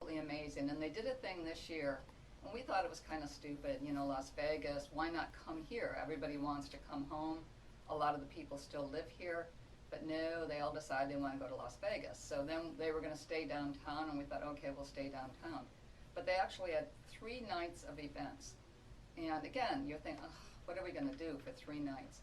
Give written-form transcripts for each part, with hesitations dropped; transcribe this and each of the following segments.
absolutely amazing. And they did a thing this year, and we thought it was kind of stupid. Las Vegas, why not come here? Everybody wants to come home. A lot of the people still live here. But no, they all decided they want to go to Las Vegas. So then they were going to stay downtown, and we thought, okay, we'll stay downtown. But they actually had 3 nights of events. And again, you're thinking, what are we going to do for 3 nights?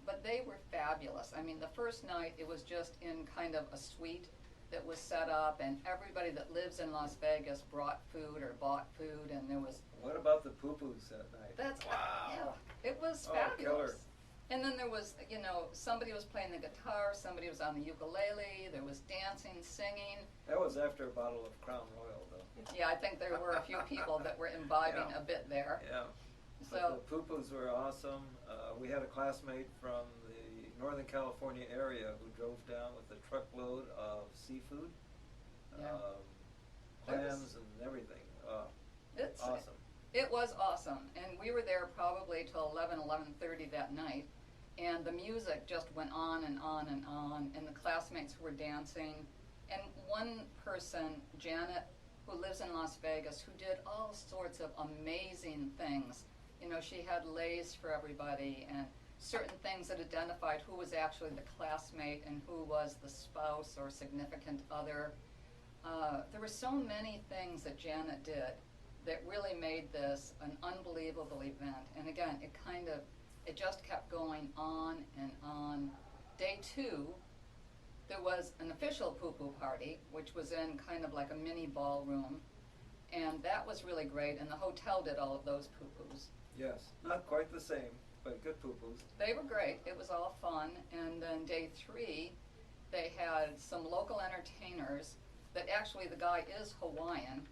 But they were fabulous. I mean, the first night, it was just in kind of a suite that was set up, and everybody that lives in Las Vegas brought food or bought food, and there was... What about the poo-poos that night? Wow. Yeah, it was fabulous. Killer. And then there was, somebody was playing the guitar, somebody was on the ukulele, there was dancing, singing. That was after a bottle of Crown Royal, though. Yeah, I think there were a few people that were imbibing a bit there. Yeah. So the poo-poos were awesome. We had a classmate from the Northern California area who drove down with a truckload of seafood, clams and everything. It's awesome. It was awesome, and we were there probably till 11:30 that night, and the music just went on and on and on, and the classmates were dancing, and one person, Janet, who lives in Las Vegas, who did all sorts of amazing things. She had lays for everybody, and certain things that identified who was actually the classmate and who was the spouse or significant other. There were so many things that Janet did that really made this an unbelievable event. And again, it just kept going on and on. Day 2, there was an official poo-poo party, which was in kind of like a mini ballroom. And that was really great, and the hotel did all of those poo-poos. Yes, not quite the same, but good poo-poos. They were great. It was all fun. And then day 3, they had some local entertainers that actually the guy is Hawaiian.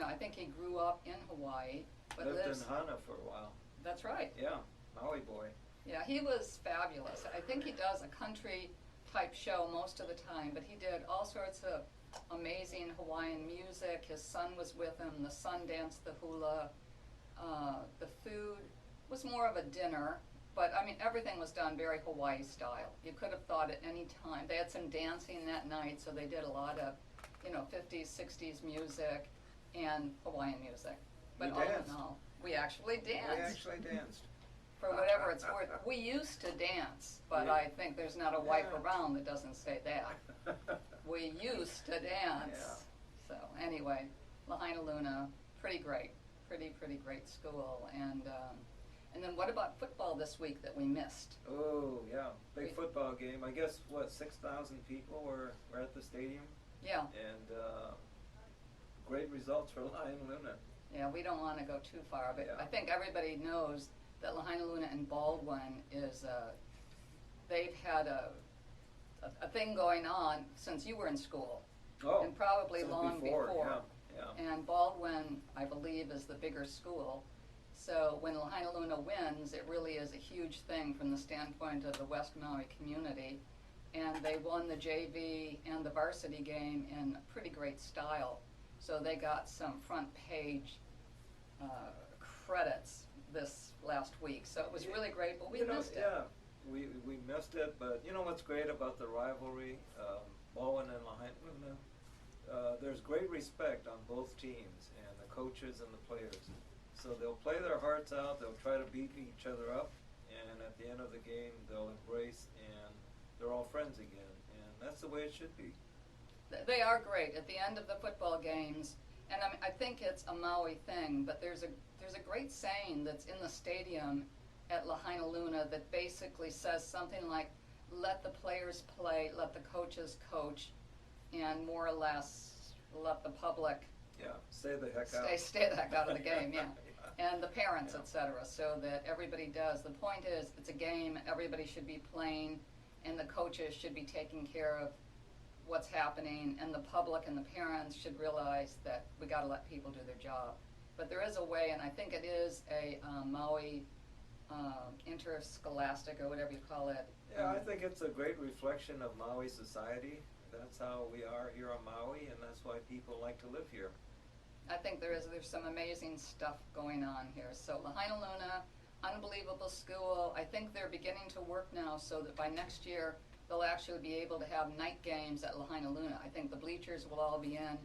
I think he grew up in Hawaii, but lived in Hana for a while. That's right. Yeah, Maui boy. Yeah, he was fabulous. I think he does a country type show most of the time, but he did all sorts of amazing Hawaiian music. His son was with him. The son danced the hula. The food was more of a dinner, but I mean everything was done very Hawaii style. You could have thought at any time. They had some dancing that night, so they did a lot of 50s, 60s music and Hawaiian music. But all in all, we actually danced. For whatever it's worth. We used to dance, but I think there's not a wipe around that doesn't say that. We used to dance. Yeah. So anyway, Lahaina Luna, pretty great. Pretty great school. And then what about football this week that we missed? Oh, yeah. Big football game. I guess, 6,000 people were at the stadium? Yeah. And great results for Lahaina Luna. Yeah, we don't want to go too far, but I think everybody knows that Lahaina Luna and Baldwin is, they've had a thing going on since you were in school. Oh, and probably long before. Yeah. And Baldwin, I believe, is the bigger school. So when Lahaina Luna wins, it really is a huge thing from the standpoint of the West Maui community. And they won the JV and the varsity game in pretty great style. So they got some front page credits this last week. So it was really great, but we missed it. Yeah, we missed it, but you know what's great about the rivalry, Baldwin and Lahaina Luna? There's great respect on both teams, and the coaches and the players. So they'll play their hearts out, they'll try to beat each other up, and at the end of the game, they'll embrace, and they're all friends again. And that's the way it should be. They are great at the end of the football games, and I think it's a Maui thing, but there's a great saying that's in the stadium at Lahaina Luna that basically says something like, let the players play, let the coaches coach, and more or less let the public stay the heck out. Stay the heck out of the game, and the parents, etc., so that everybody does. The point is, it's a game, everybody should be playing, and the coaches should be taking care of what's happening, and the public and the parents should realize that we got to let people do their job. But there is a way, and I think it is a Maui interscholastic, or whatever you call it. Yeah, I think it's a great reflection of Maui society. That's how we are here on Maui, and that's why people like to live here. I think there's some amazing stuff going on here. So Lahaina Luna, unbelievable school. I think they're beginning to work now so that by next year they'll actually be able to have night games at Lahaina Luna. I think the bleachers will all be in,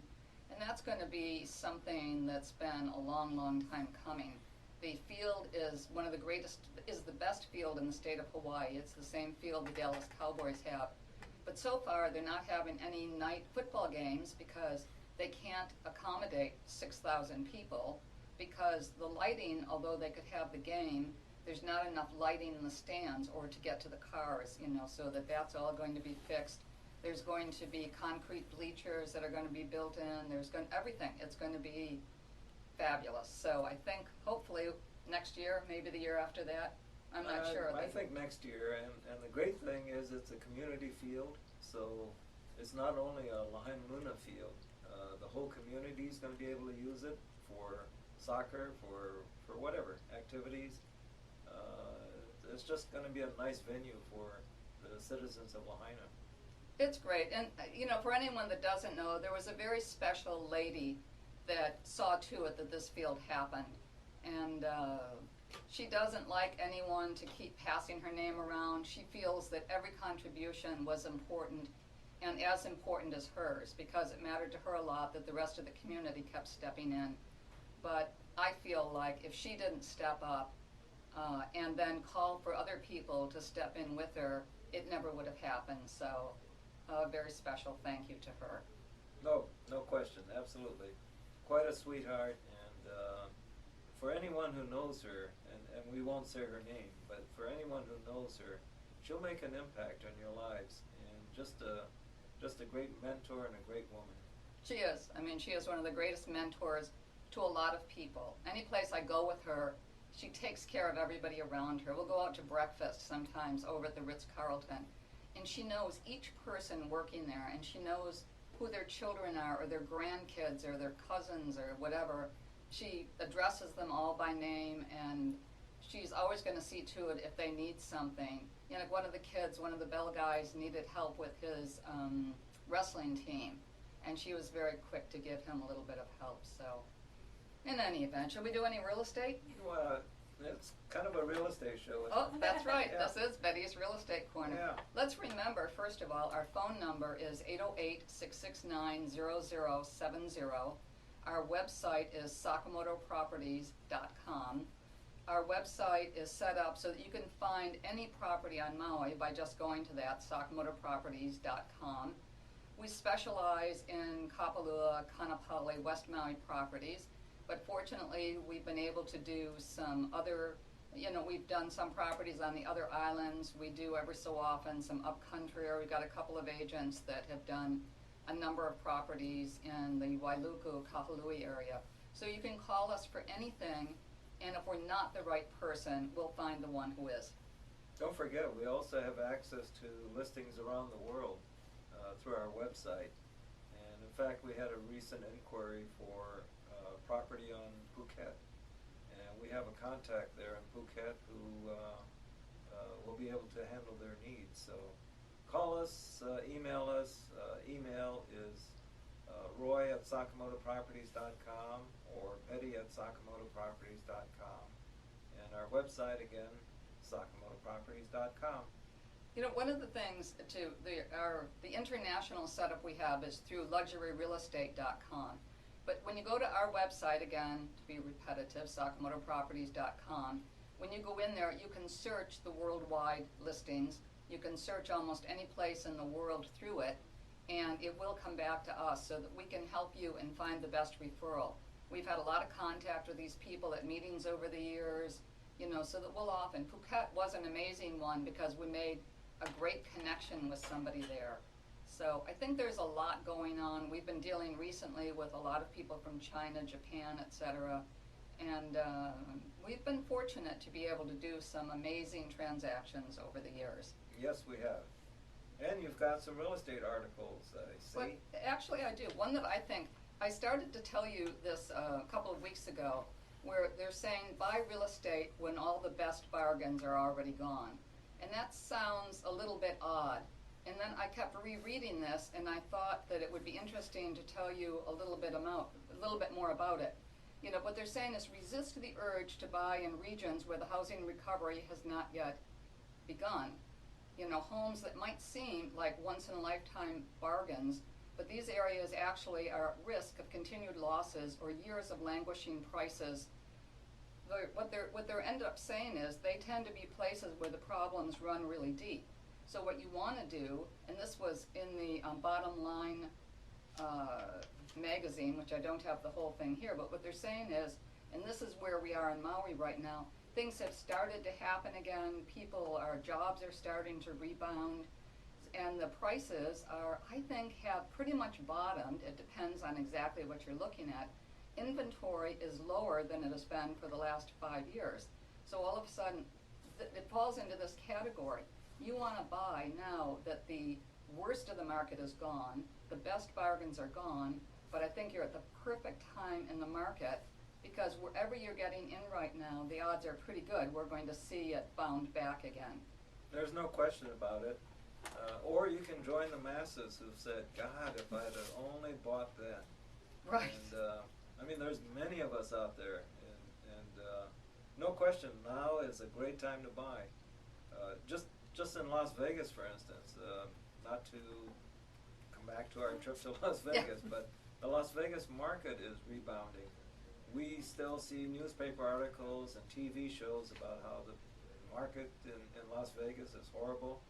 And that's going to be something that's been a long, long time coming. The field is one of the greatest, is the best field in the state of Hawaii. It's the same field the Dallas Cowboys have. But so far, they're not having any night football games because they can't accommodate 6,000 people, because the lighting, although they could have the game, there's not enough lighting in the stands or to get to the cars, so that's all going to be fixed. There's going to be concrete bleachers that are going to be built in. Everything. It's going to be fabulous. So I think hopefully next year, maybe the year after that. I'm not sure. I think next year, and the great thing is it's a community field, so it's not only a Lahaina Luna field. The whole community is going to be able to use it for soccer, for whatever activities. It's just going to be a nice venue for the citizens of Lahaina. It's great. And, for anyone that doesn't know, there was a very special lady that saw to it that this field happened. And she doesn't like anyone to keep passing her name around. She feels that every contribution was important, and as important as hers, because it mattered to her a lot that the rest of the community kept stepping in. But I feel like if she didn't step up and then call for other people to step in with her, it never would have happened. So a very special thank you to her. No question, absolutely. Quite a sweetheart, and for anyone who knows her, and we won't say her name, but for anyone who knows her, she'll make an impact on your lives, and just a great mentor and a great woman. She is. I mean, she is one of the greatest mentors to a lot of people. Any place I go with her, she takes care of everybody around her. We'll go out to breakfast sometimes over at the Ritz-Carlton, and she knows each person working there, and she knows who their children are, or their grandkids, or their cousins, or whatever. She addresses them all by name, and she's always going to see to it if they need something. One of the kids, one of the Bell guys, needed help with his wrestling team, and she was very quick to give him a little bit of help. So, in any event, should we do any real estate? Well, it's kind of a real estate show. Oh, that's right. Yeah. This is Betty's Real Estate Corner. Yeah. Let's remember, first of all, our phone number is 808-669-0070. Our website is sakamotoproperties.com. Our website is set up so that you can find any property on Maui by just going to that, sakamotoproperties.com. We specialize in Kapalua, Kanapali, West Maui properties, but fortunately we've been able to do some other, we've done some properties on the other islands. We do every so often some upcountry, or we've got a couple of agents that have done a number of properties in the Wailuku, Kahului area. So you can call us for anything, and if we're not the right person, we'll find the one who is. Don't forget, we also have access to listings around the world through our website. And in fact, we had a recent inquiry for property on Phuket. And we have a contact there in Phuket who will be able to handle their needs. So call us, email us. Email is roy@sakamotoproperties.com or betty@sakamotoproperties.com. And our website, again, sakamotoproperties.com. One of the things the international setup we have is through luxuryrealestate.com. But when you go to our website, again, to be repetitive, sakamotoproperties.com, when you go in there, you can search the worldwide listings. You can search almost any place in the world through it, and it will come back to us so that we can help you and find the best referral. We've had a lot of contact with these people at meetings over the years, so that we'll often. Phuket was an amazing one because we made a great connection with somebody there. So I think there's a lot going on. We've been dealing recently with a lot of people from China, Japan, etc. And we've been fortunate to be able to do some amazing transactions over the years. Yes, we have. And you've got some real estate articles, I see. Well, actually, I do. One that I started to tell you this a couple of weeks ago, where they're saying buy real estate when all the best bargains are already gone. And that sounds a little bit odd. And then I kept rereading this, and I thought that it would be interesting to tell you a little bit more about it. What they're saying is resist the urge to buy in regions where the housing recovery has not yet begun. Homes that might seem like once-in-a-lifetime bargains but these areas actually are at risk of continued losses or years of languishing prices. What they're end up saying is they tend to be places where the problems run really deep. So what you want to do, and this was in the Bottom Line magazine, which I don't have the whole thing here, but what they're saying is, and this is where we are in Maui right now, things have started to happen again. Our jobs are starting to rebound, and the prices are, I think, have pretty much bottomed. It depends on exactly what you're looking at. Inventory is lower than it has been for the last 5 years. So all of a sudden, it falls into this category. You want to buy now that the worst of the market is gone, the best bargains are gone, but I think you're at the perfect time in the market, because wherever you're getting in right now, the odds are pretty good we're going to see it bound back again. There's no question about it. Or you can join the masses who've said, God, if I'd have only bought then. Right. And I mean, there's many of us out there, and no question, now is a great time to buy. Just in Las Vegas, for instance, not to come back to our trip to Las Vegas, but the Las Vegas market is rebounding. We still see newspaper articles and TV shows about how the market in Las Vegas is horrible.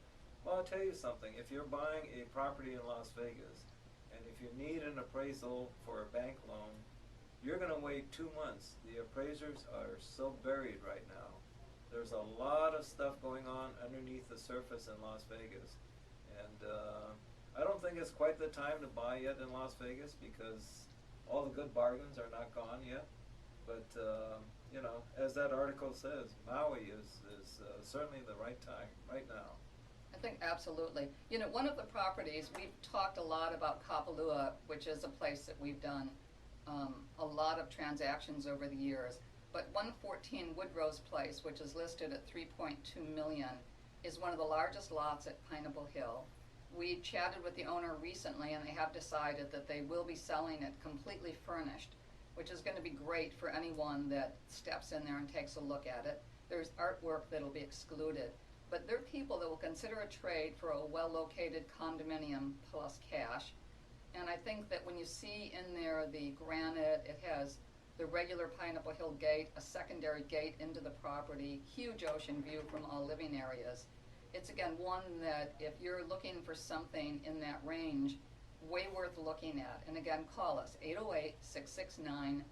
Well, I'll tell you something. If you're buying a property in Las Vegas, and if you need an appraisal for a bank loan, you're going to wait 2 months. The appraisers are so buried right now. There's a lot of stuff going on underneath the surface in Las Vegas. And I don't think it's quite the time to buy yet in Las Vegas, because all the good bargains are not gone yet. But, you know, as that article says, Maui is certainly the right time, right now. I think absolutely. You know, one of the properties, we've talked a lot about Kapalua, which is a place that we've done a lot of transactions over the years. But 114 Woodrose Place, which is listed at $3.2 million, is one of the largest lots at Pineapple Hill. We chatted with the owner recently, and they have decided that they will be selling it completely furnished, which is going to be great for anyone that steps in there and takes a look at it. There's artwork that'll be excluded. But there are people that will consider a trade for a well-located condominium plus cash. And I think that when you see in there the granite, it has the regular Pineapple Hill gate, a secondary gate into the property, huge ocean view from all living areas. It's, again, one that if you're looking for something in that range, way worth looking at. And again, call us, 808-669-0070.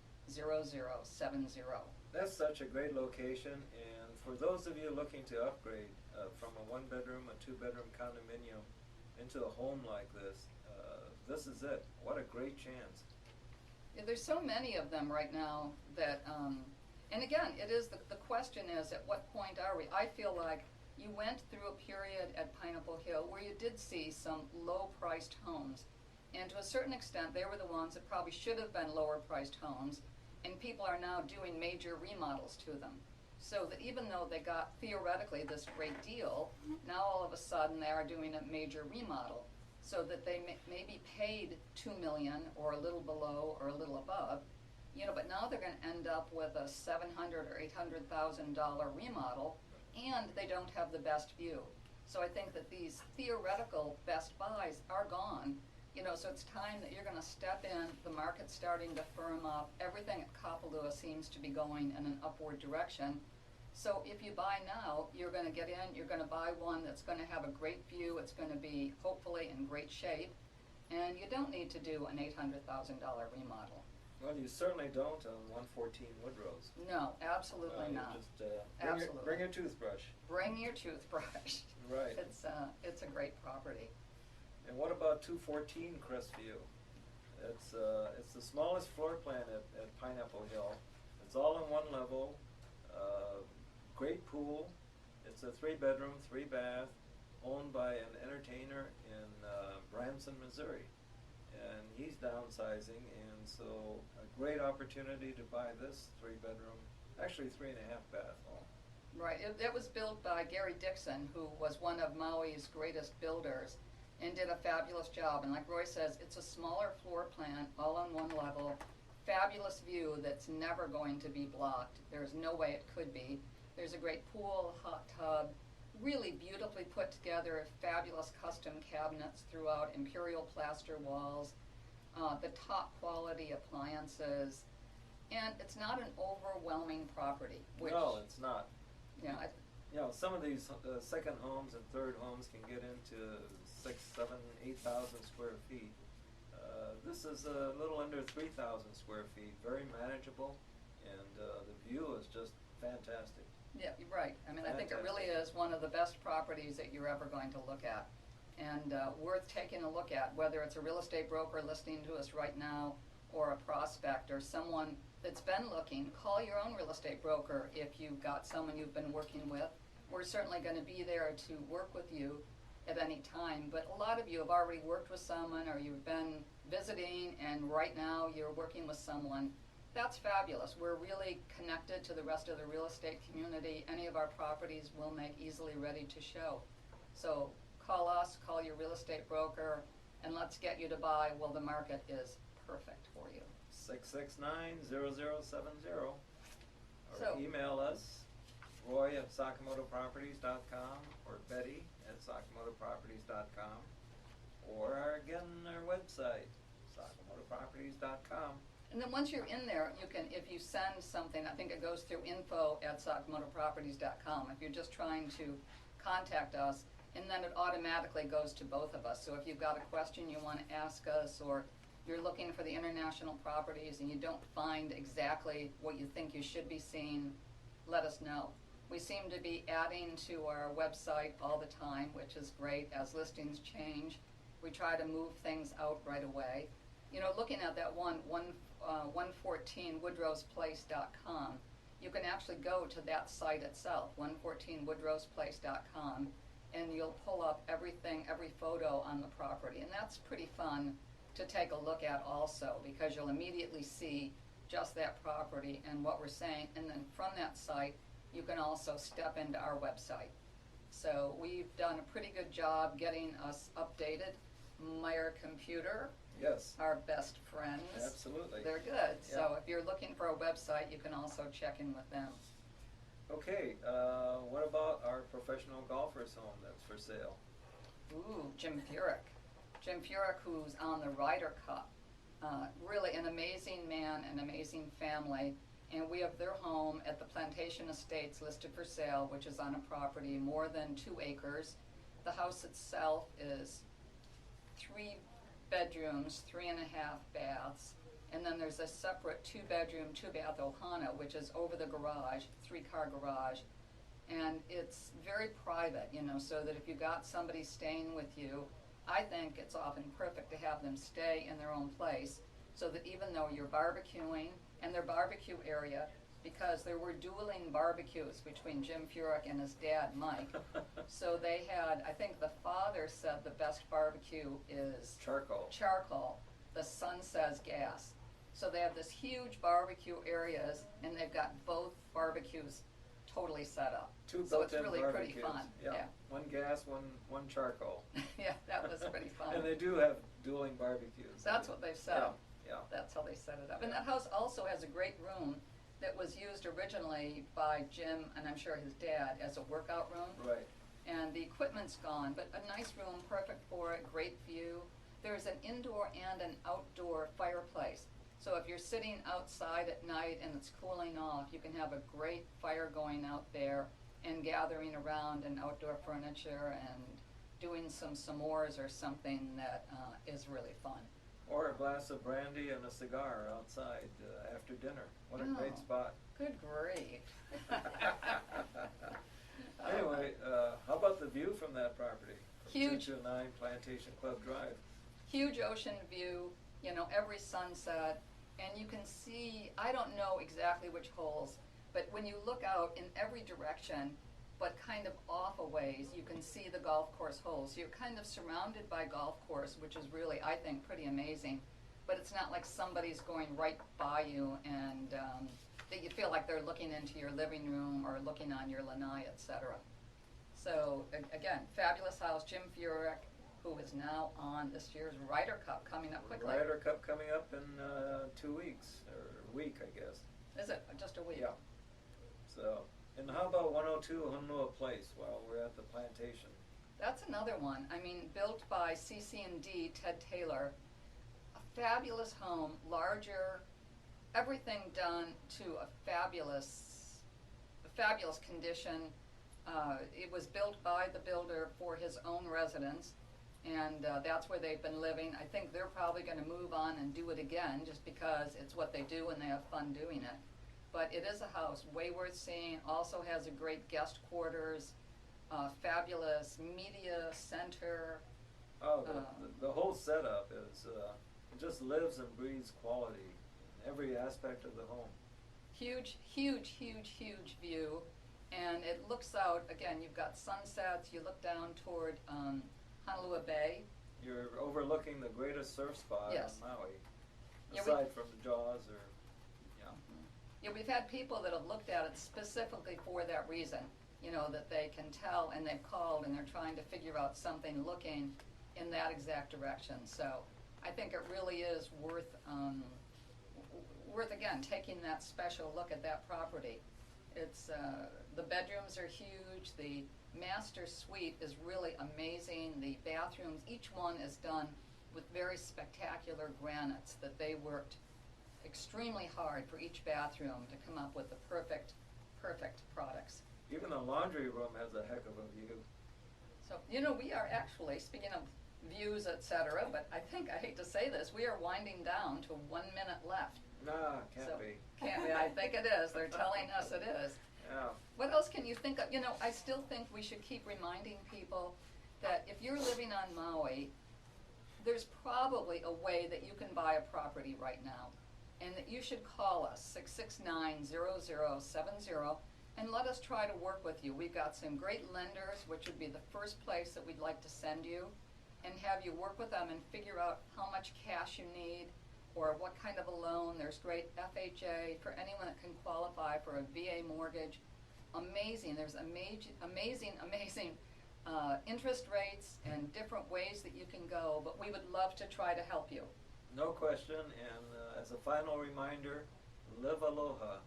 That's such a great location, and for those of you looking to upgrade from a one-bedroom, a two-bedroom condominium into a home like this, this is it. What a great chance. Yeah, there's so many of them right now that, and again, it is the question is, at what point are we? I feel like you went through a period at Pineapple Hill where you did see some low-priced homes, and to a certain extent, they were the ones that probably should have been lower-priced homes, and people are now doing major remodels to them. So that even though they got theoretically this great deal, now all of a sudden they are doing a major remodel, so that they maybe paid $2 million or a little below or a little above, you know, but now they're going to end up with a $700,000 or $800,000 remodel, and they don't have the best view. So I think that these theoretical best buys are gone. You know, so it's time that you're going to step in. The market's starting to firm up. Everything at Kapalua seems to be going in an upward direction. So if you buy now, you're going to get in, you're going to buy one that's going to have a great view, it's going to be hopefully in great shape, and you don't need to do an $800,000 remodel. Well, you certainly don't on 114 Woodrose. No, absolutely not. Just bring your toothbrush. Bring your toothbrush. Right. It's a great property. And what about 214 Crestview? It's the smallest floor plan at Pineapple Hill. It's all in one level. Great pool. It's a 3-bedroom, 3-bath, owned by an entertainer in Branson, Missouri. And he's downsizing, and so a great opportunity to buy this 3-bedroom, actually 3.5-bath home. Right. It was built by Gary Dixon, who was one of Maui's greatest builders, and did a fabulous job. And like Roy says, it's a smaller floor plan, all on one level, fabulous view that's never going to be blocked. There's no way it could be. There's a great pool, hot tub, really beautifully put together, fabulous custom cabinets throughout, imperial plaster walls, the top quality appliances, and it's not an overwhelming property. Which, No, it's not. Yeah, You know, some of these second homes and third homes can get into 6, 7, 8,000 square feet. This is a little under 3,000 square feet, very manageable, and the view is just fantastic. yeah, you're right. I mean, I think it really is one of the best properties that you're ever going to look at, and worth taking a look at, whether it's a real estate broker listening to us right now, or a prospect, or someone that's been looking. Call your own real estate broker if you've got someone you've been working with. We're certainly going to be there to work with you at any time, but a lot of you have already worked with someone, or you've been visiting and right now you're working with someone. That's fabulous. We're really connected to the rest of the real estate community. Any of our properties will make easily ready to show. So call us, call your real estate broker, and let's get you to buy while the market is perfect for you. 669-0070, or So- email us, Roy@SakamotoProperties.com, or Betty@SakamotoProperties.com, or again, our website, SakamotoProperties.com. And then once you're in there, you can, if you send something, I think it goes through info@SakamotoProperties.com, if you're just trying to contact us, and then it automatically goes to both of us. So if you've got a question you want to ask us, or you're looking for the international properties and you don't find exactly what you think you should be seeing, let us know. We seem to be adding to our website all the time, which is great. As listings change, we try to move things out right away. You know, looking at that 114 woodrowsplace.com, you can actually go to that site itself, 114woodrowsplace.com, and you'll pull up everything, every photo on the property. And that's pretty fun to take a look at also, because you'll immediately see just that property and what we're saying. And then from that site, you can also step into our website. So we've done a pretty good job getting us updated. Meyer Computer, Yes, our best friends. absolutely. They're good. Yeah. So if you're looking for a website, you can also check in with them. Okay, what about our professional golfer's home that's for sale? Ooh, Jim Furyk. Jim Furyk, who's on the Ryder Cup. Really an amazing man, an amazing family. And we have their home at the Plantation Estates listed for sale, which is on a property more than 2 acres. The house itself is 3 bedrooms, 3.5 baths. And then there's a separate 2-bedroom, 2-bath ohana, which is over the garage, 3-car garage. And it's very private, you know, so that if you got somebody staying with you, I think it's often perfect to have them stay in their own place, so that even though you're barbecuing, and their barbecue area, because there were dueling barbecues between Jim Furyk and his dad, Mike. So they had, I think the father said the best barbecue is charcoal. The son says gas. So they have this huge barbecue areas, and they've got both barbecues totally set up. 2 So it's built-in really pretty barbecues. fun. Yeah. 1 gas, one charcoal. Yeah, that was pretty fun. And they do have dueling barbecues. That's what they've said. Yeah. That's how they set it up. And that house also has a great room that was used originally by Jim, and I'm sure his dad, as a workout room. Right. And the equipment's gone, but a nice room, perfect for it, great view. There's an indoor and an outdoor fireplace. So if you're sitting outside at night and it's cooling off, you can have a great fire going out there and gathering around and outdoor furniture and doing some s'mores or something that is really fun. Or a glass of brandy and a cigar outside after dinner. What a great Oh. spot. Good grief. Anyway, how about the view from that property? From Huge. 229 Plantation Club Drive. Huge ocean view, you know, every sunset, and you can see, I don't know exactly which holes, but when you look out in every direction, but kind of off a ways, you can see the golf course holes. You're kind of surrounded by golf course, which is really, I think, pretty amazing. But it's not like somebody's going right by you and that you feel like they're looking into your living room or looking on your lanai, etc. So again, fabulous house. Jim Furyk, who is now on this year's Ryder Cup, coming up quickly. Ryder Cup coming up in 2 weeks, or a week, I guess. Is it just a week? Yeah. So And how about 102 Honua Place while we're at the plantation? That's another one. I mean, built by CC&D, Ted Taylor. A fabulous home, larger, everything done to a fabulous condition. It was built by the builder for his own residence, and that's where they've been living. I think they're probably going to move on and do it again just because it's what they do and they have fun doing it. But it is a house way worth seeing. Also has a great guest quarters, fabulous media center. Oh, the whole setup is, it just lives and breathes quality in every aspect of the home. Huge, huge, huge, huge view. And it looks out, again, you've got sunsets, you look down toward Honolulu Bay. You're overlooking the greatest surf spot Yes. on Maui, Yeah, aside from the Jaws or, yeah. Yeah, we've had people that have looked at it specifically for that reason, you know, that they can tell and they've called and they're trying to figure out something looking in that exact direction. So I think it really is worth again, taking that special look at that property. It's, the bedrooms are huge, the master suite is really amazing, the bathrooms, each one is done with very spectacular granites that they worked extremely hard for each bathroom to come up with the perfect products. Even the laundry room has a heck of a view. So, you know, we are actually, speaking of views, etc., but I hate to say this, we are winding down to 1 minute left. Nah, can't So, be. Can't be, I think it is, they're telling us it is. Yeah. What else can you think of? You know, I still think we should keep reminding people that if you're living on Maui, there's probably a way that you can buy a property right now, and that you should call us, 669-0070, and let us try to work with you. We've got some great lenders, which would be the first place that we'd like to send you, and have you work with them and figure out how much cash you need, or what kind of a loan. There's great FHA for anyone that can qualify for a VA mortgage. Amazing, there's amazing interest rates and different ways that you can go, but we would love to try to help you. No question, and as a final reminder, live aloha.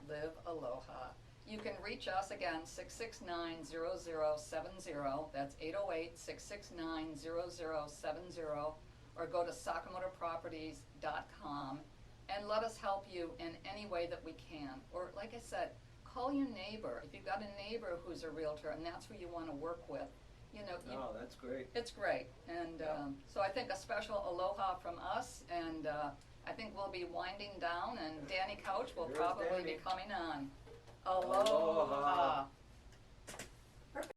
Live aloha. You can reach us again, 669-0070, that's 808-669-0070, or go to sakamotoproperties.com and let us help you in any way that we can. Or like I said, call your neighbor. If you've got a neighbor who's a realtor and that's who you want to work with, you know. Oh, that's great. It's great. And so I think a special aloha from us, and I think we'll be winding down, and Danny Couch will Here's probably Danny. be coming on. Aloha.